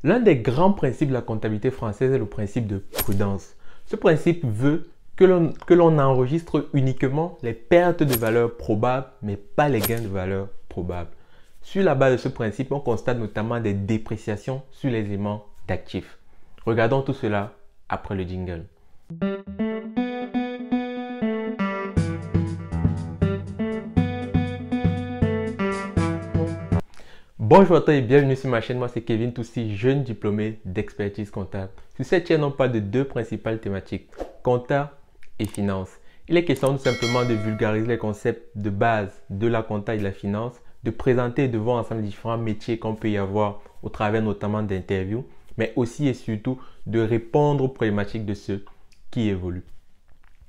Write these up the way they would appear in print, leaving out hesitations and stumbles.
L'un des grands principes de la comptabilité française est le principe de prudence. Ce principe veut que l'on enregistre uniquement les pertes de valeur probables, mais pas les gains de valeur probables. Sur la base de ce principe, on constate notamment des dépréciations sur les éléments d'actifs. Regardons tout cela après le jingle. Bonjour à toi et bienvenue sur ma chaîne. Moi c'est Kevin Toussi, jeune diplômé d'expertise comptable. Sur cette chaîne, on parle de deux principales thématiques, compta et finance. Il est question tout simplement de vulgariser les concepts de base de la compta et de la finance, de présenter et de voir ensemble les différents métiers qu'on peut y avoir au travers notamment d'interviews, mais aussi et surtout de répondre aux problématiques de ceux qui évoluent.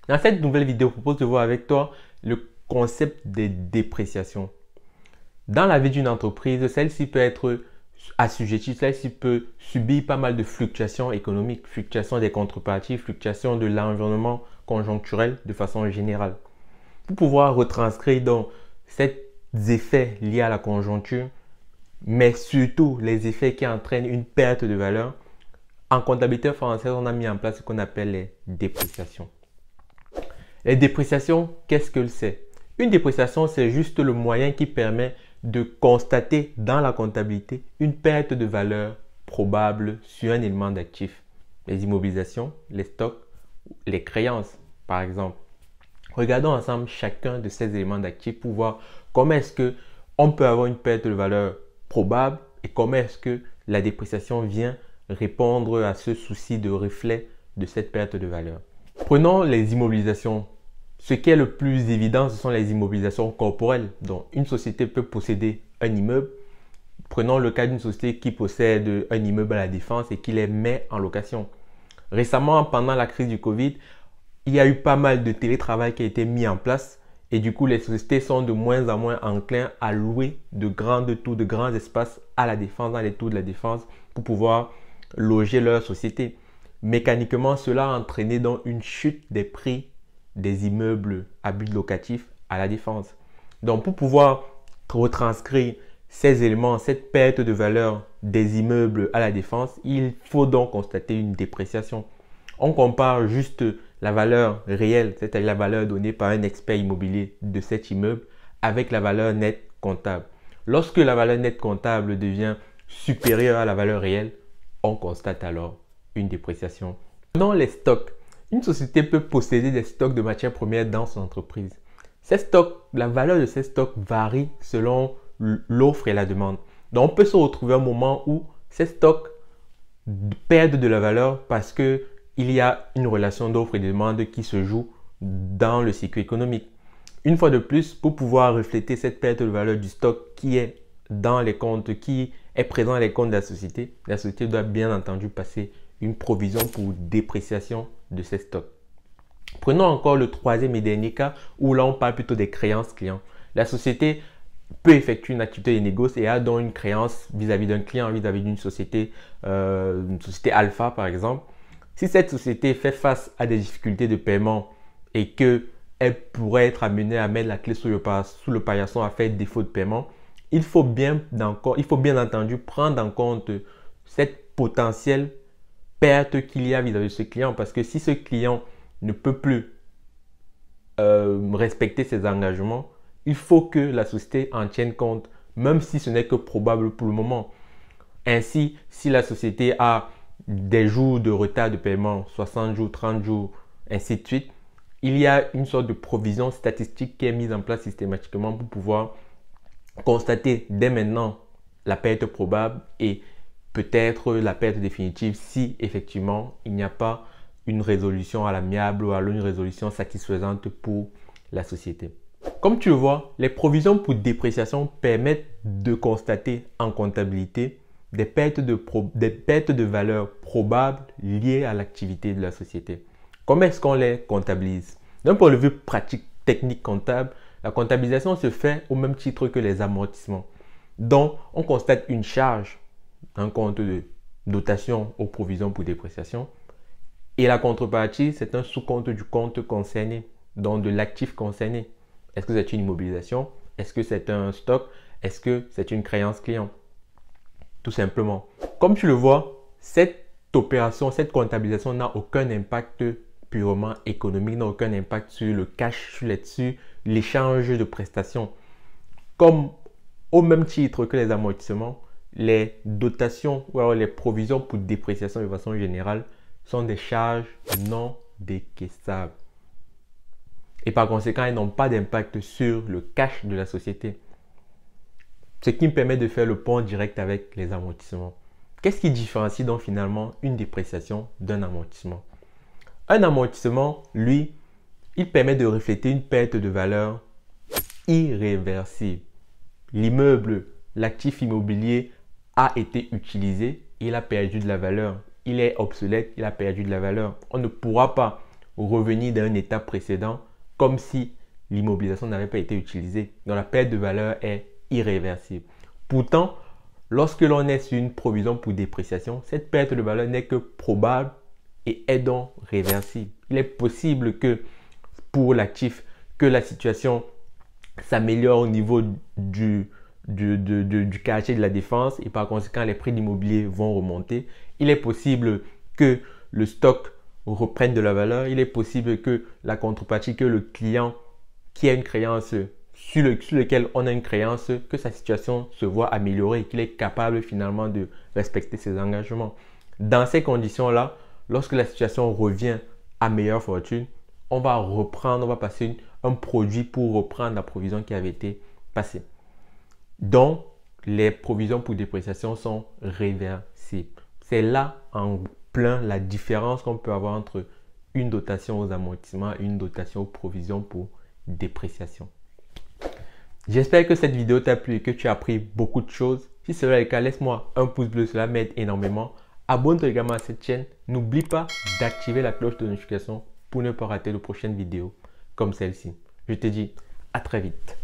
Dans cette nouvelle vidéo, je propose de voir avec toi le concept des dépréciations. Dans la vie d'une entreprise, celle-ci peut être assujettie, celle-ci peut subir pas mal de fluctuations économiques, fluctuations des contreparties, fluctuations de l'environnement conjoncturel de façon générale. Pour pouvoir retranscrire donc ces effets liés à la conjoncture, mais surtout les effets qui entraînent une perte de valeur, en comptabilité française, on a mis en place ce qu'on appelle les dépréciations. Les dépréciations, qu'est-ce que c'est? Une dépréciation, c'est juste le moyen qui permet de constater dans la comptabilité une perte de valeur probable sur un élément d'actif. Les immobilisations, les stocks, les créances, par exemple. Regardons ensemble chacun de ces éléments d'actifs pour voir comment est-ce qu'on peut avoir une perte de valeur probable et comment est-ce que la dépréciation vient répondre à ce souci de reflet de cette perte de valeur. Prenons les immobilisations. Ce qui est le plus évident, ce sont les immobilisations corporelles. Donc, une société peut posséder un immeuble. Prenons le cas d'une société qui possède un immeuble à la Défense et qui les met en location. Récemment, pendant la crise du Covid, il y a eu pas mal de télétravail qui a été mis en place et du coup, les sociétés sont de moins en moins enclins à louer de grands espaces à la Défense, dans les tours de la Défense pour pouvoir loger leur société. Mécaniquement, cela a entraîné donc une chute des prix des immeubles à but locatif à la Défense. Donc, pour pouvoir retranscrire ces éléments, cette perte de valeur des immeubles à la Défense, il faut donc constater une dépréciation. On compare juste la valeur réelle, c'est-à-dire la valeur donnée par un expert immobilier de cet immeuble avec la valeur nette comptable. Lorsque la valeur nette comptable devient supérieure à la valeur réelle, on constate alors une dépréciation. Dans les stocks, une société peut posséder des stocks de matières premières dans son entreprise. Ces stocks, la valeur de ces stocks varie selon l'offre et la demande. Donc, on peut se retrouver à un moment où ces stocks perdent de la valeur parce qu'il y a une relation d'offre et de demande qui se joue dans le cycle économique. Une fois de plus, pour pouvoir refléter cette perte de valeur du stock qui est dans les comptes, qui est présent dans les comptes de la société doit bien entendu passer une provision pour dépréciation de ces stocks. Prenons encore le troisième et dernier cas où là on parle plutôt des créances clients. La société peut effectuer une activité de négoce et a donc une créance vis-à-vis d'un client, vis-à-vis d'une société alpha par exemple. Si cette société fait face à des difficultés de paiement et qu'elle pourrait être amenée à mettre la clé sous le paillasson à faire défaut de paiement, il faut bien entendu prendre en compte cette potentielle perte qu'il y a vis-à-vis de ce client, parce que si ce client ne peut plus respecter ses engagements, il faut que la société en tienne compte, même si ce n'est que probable pour le moment. Ainsi, si la société a des jours de retard de paiement, 60 jours, 30 jours, ainsi de suite, il y a une sorte de provision statistique qui est mise en place systématiquement pour pouvoir constater dès maintenant la perte probable et peut-être la perte définitive si effectivement il n'y a pas une résolution à l'amiable ou alors une résolution satisfaisante pour la société. Comme tu le vois, les provisions pour dépréciation permettent de constater en comptabilité des pertes de valeur probables liées à l'activité de la société. Comment est-ce qu'on les comptabilise? D'un point de vue pratique, technique comptable, la comptabilisation se fait au même titre que les amortissements. Donc, on constate une charge, un compte de dotation aux provisions pour dépréciation. Et la contrepartie, c'est un sous-compte du compte concerné, donc de l'actif concerné. Est-ce que c'est une immobilisation? Est-ce que c'est un stock? Est-ce que c'est une créance client? Tout simplement. Comme tu le vois, cette opération, cette comptabilisation n'a aucun impact purement économique, n'a aucun impact sur le cash, sur l'échange de prestations. Comme au même titre que les amortissements, les dotations ou alors les provisions pour dépréciation de façon générale sont des charges non décaissables. Et par conséquent, elles n'ont pas d'impact sur le cash de la société. Ce qui me permet de faire le pont direct avec les amortissements. Qu'est-ce qui différencie donc finalement une dépréciation d'un amortissement? Un amortissement, lui, il permet de refléter une perte de valeur irréversible. L'immeuble, l'actif immobilier a été utilisé, il a perdu de la valeur. Il est obsolète, il a perdu de la valeur. On ne pourra pas revenir d'un état précédent comme si l'immobilisation n'avait pas été utilisée. Donc la perte de valeur est irréversible. Pourtant, lorsque l'on est sur une provision pour dépréciation, cette perte de valeur n'est que probable et est donc réversible. Il est possible que pour l'actif, que la situation s'améliore au niveau du quartier de la défense et par conséquent les prix de l'immobilier vont remonter. Il est possible que le stock reprenne de la valeur. Il est possible que la contrepartie, que le client qui a une créance sur lequel on a une créance, que sa situation se voit améliorée et qu'il est capable finalement de respecter ses engagements. Dans ces conditions-là, lorsque la situation revient à meilleure fortune, on va reprendre, on va passer un produit pour reprendre la provision qui avait été passée. Donc, les provisions pour dépréciation sont réversibles. C'est là en plein la différence qu'on peut avoir entre une dotation aux amortissements et une dotation aux provisions pour dépréciation. J'espère que cette vidéo t'a plu et que tu as appris beaucoup de choses. Si c'est le cas, laisse-moi un pouce bleu, cela m'aide énormément. Abonne-toi également à cette chaîne. N'oublie pas d'activer la cloche de notification pour ne pas rater de prochaines vidéos comme celle-ci. Je te dis à très vite.